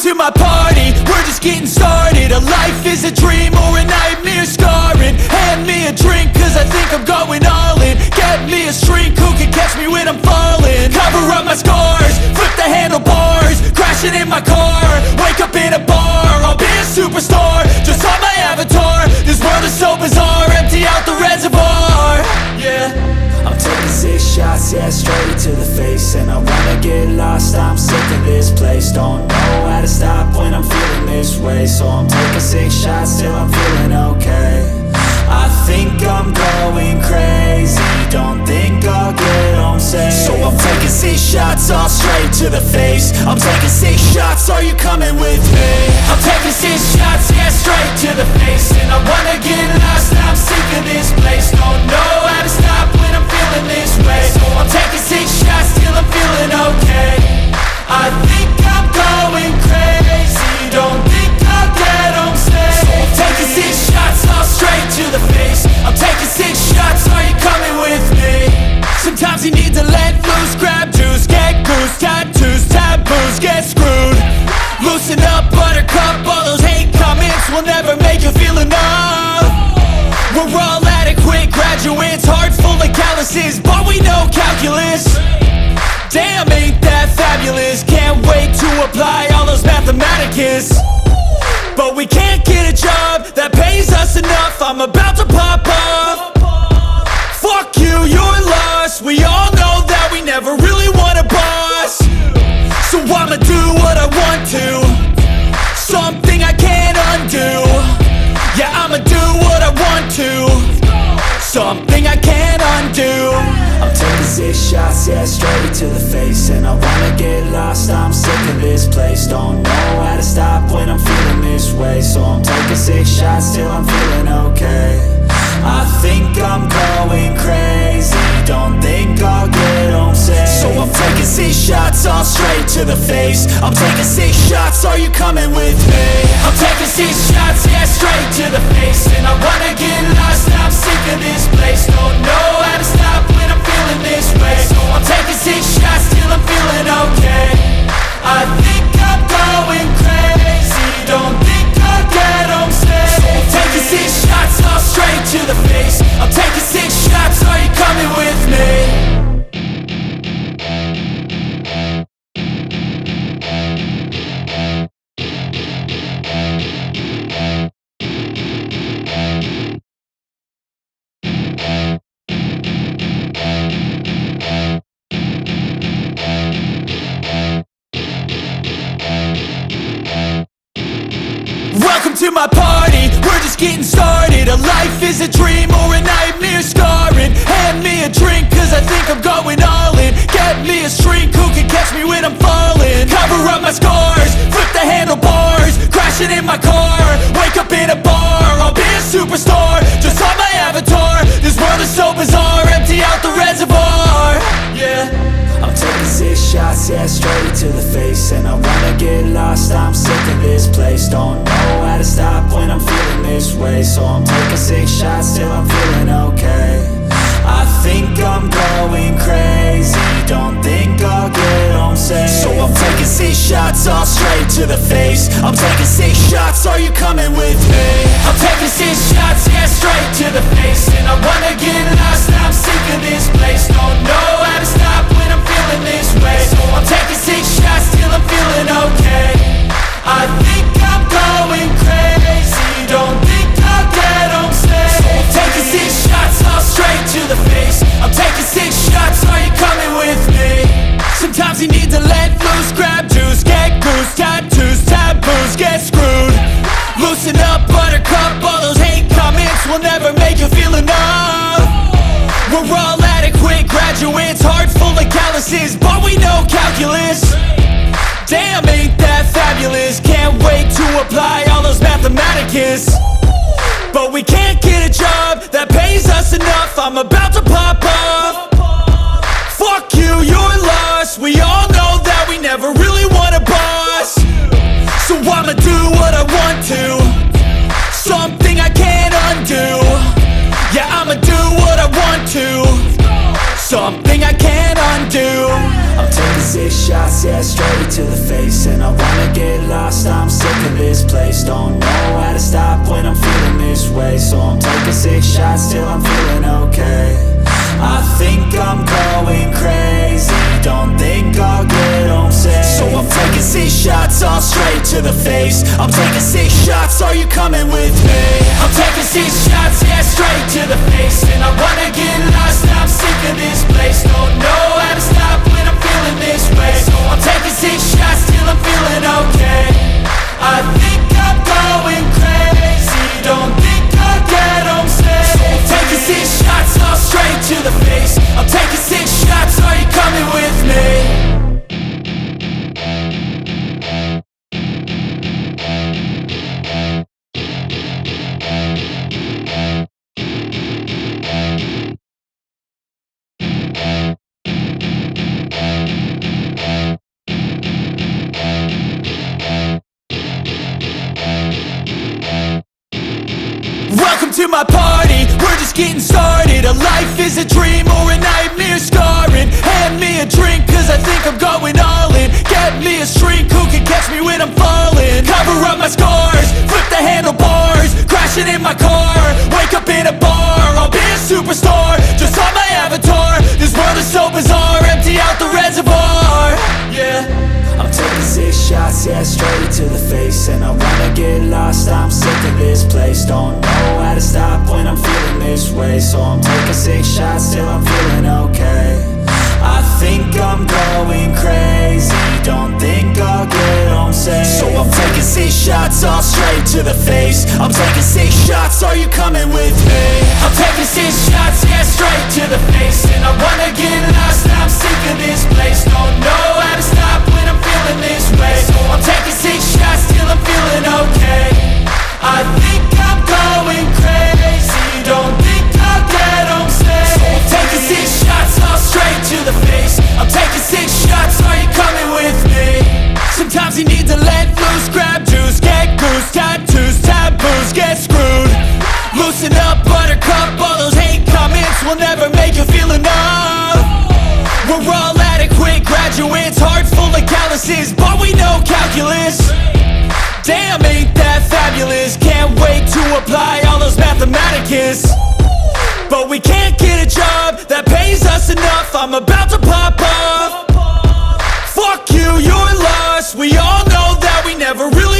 to my party, we're just getting started. A life is a dream or a nightmare scarring. Hand me a drink cause I think I'm going all in. Get me a shrink who can catch me when I'm falling. Cover up my scars, flip the handlebars, crashing in my car, wake up in a bar. I'll be a superstar, just on my avatar. This world is so bizarre, empty out the reservoir. Yeah, I'm taking 6 shots, yeah, straight to the face. And I wanna get lost, I'm sick of this place. Don't know how to stop when I'm feeling this way. So I'm taking 6 shots till I'm feeling okay. I think I'm going crazy, don't think I'll get home safe. So I'm taking 6 shots, all straight to the face. I'm taking 6 shots, are you coming with me? I'm taking 6 shots, yeah, straight to the face. And I wanna get lost, I'm sick of this place. Don't know how to stop when I'm feeling this way. So I'm taking 6 shots till I'm feeling okay. I think I'm going crazy, don't think I'll get home safe. So I'm taking 6 shots, all straight to the face. I'm taking 6 shots, are you coming with me? Sometimes you need to let loose, grab juice, get goose, tattoos, taboos, get screwed. Loosen up, buttercup, all those hate comments will never make you feel enough. We're all adequate graduates, heart full of calluses, but we know calculus. Damn, ain't that fabulous? Can't wait to apply all those mathematicus. But we can't get a job that pays us enough. I'm about to pop off. Fuck you, you're lost. We all know that we never really want a boss. So I'ma do what I want to, something I can't undo. Yeah, I'ma do what I want to, something I can't undo. I'm taking 6 shots, yeah, straight to the face. And I wanna get lost, I'm sick of this place. Don't know how to stop when I'm feeling this way. So I'm taking 6 shots till I'm feeling okay. I think I'm going crazy, don't think I'll get home safe. So I'm taking 6 shots, all straight to the face. I'm taking 6 shots, are you coming with me? I'm taking 6 shots, yeah, straight to the face. And I wanna get lost, I'm sick of this place. Don't know how to stop when I'm feeling this way. So I'm taking 6 shots till I'm feeling okay. I think I'm going crazy, don't think I'll get home safe. So I'm taking 6 shots, all straight to the face. I'm taking 6 shots, are you coming with me? Welcome to my party, we're just getting started. A life is a dream or a nightmare scarring. Hand me a drink cause I think I'm going all in. Get me a shrink who can catch me when I'm falling. Cover up my scars, flip the handlebars, crashing in my car, wake up in a bar. I'll be a superstar, just on my avatar. This world is so bizarre, empty out the reservoir. Yeah, I'm taking 6 shots, yeah, straight to the face. And I wanna get lost, I'm sick of this place. Don't know how to stop when I'm feeling this way. So I'm taking 6 shots till I'm feeling okay. I think I'm going crazy, don't think I'll get home safe. So I'm taking 6 shots, all straight to the face. I'm taking 6 shots, are you coming with me? I'm taking 6 shots, yeah, straight to the face. And I wanna get lost, I'm sick of this place. Don't know how to stop when I'm feeling this way. So I'm taking 6 shots till I'm feeling okay. I think I'm going crazy, don't think I'll get home safe. So I'm taking 6 shots, all straight to the face. I'm taking 6 shots, are you coming with me? Sometimes you need to let loose, grab juice, get goose, tattoos, taboos, get screwed. Loosen up, buttercup, all those hate comments will never make you feel enough. We're all adequate graduates, heart full of calluses, but we know calculus. Damn, ain't that fabulous? Can't wait to apply all those mathematicus. But we can't get a job that pays us enough. I'm about to pop off. Fuck you, you're lost. We all know that we never really want a boss. So I'ma do what I want to, something I can't undo. Yeah, I'ma do what I want to, something I can't undo. I'm taking 6 shots, yeah, straight to the face. And I wanna get lost, I'm sick of this place. Don't know how to stop when I'm feeling this way. So I'm taking 6 shots till I'm feeling okay. I think I'm going crazy, don't think I'll get home safe. So I'm taking 6 shots, all straight to the face. I'm taking 6 shots, are you coming with me? I'm taking 6 shots, yeah, straight to the face. And I wanna get lost, I'm sick of this place. Don't know how to stop when I'm feeling this way. So I'm taking 6 shots till I'm feeling okay. I think I'm going crazy, don't think I'll get home safe. So I'm taking 6 shots, all straight to the face. I'm taking 6 shots, are you coming with me? Welcome to my party, we're just getting started. A life is a dream or a nightmare scarring. Hand me a drink cause I think I'm going all in. Get me a shrink who can catch me when I'm falling. Cover up my scars, flip the handlebars. Crashing in my car, wake up in a bar. I'll be a superstar, just on my avatar. This world is so bizarre, empty out the reservoir. Yeah, I'm taking 6 shots, yeah, straight to the face. And I wanna get lost, I'm sick of this place. Don't know how to stop when I'm feeling this way. So I'm taking 6 shots till I'm feeling okay. I think I'm going crazy, don't think I'll get home safe. So I'm taking 6 shots, all straight to the face. I'm taking 6 shots, are you coming with me? I'm taking 6 shots, yeah, straight to the face. And I wanna get lost, I'm sick of this place. Don't know how to stop when I'm feeling this way. So I'm taking 6 shots till I'm feeling okay. I think I'm going crazy, don't think I'll get home safe. So I'm taking 6 shots, all straight to the face. I'm taking 6 shots, are you coming with me? Sometimes you need to let loose, grab juice, get goose, tattoos, taboos, get screwed. Loosen up, buttercup, all those hate comments will never make you feel enough. We're all adequate graduates, heart full of calluses, but we know calculus. Damn, ain't that fabulous? Can't wait to apply all those mathematicus. But we can't get a job that pays us enough. I'm about to pop off. Fuck you, you're lost. We all know that we never really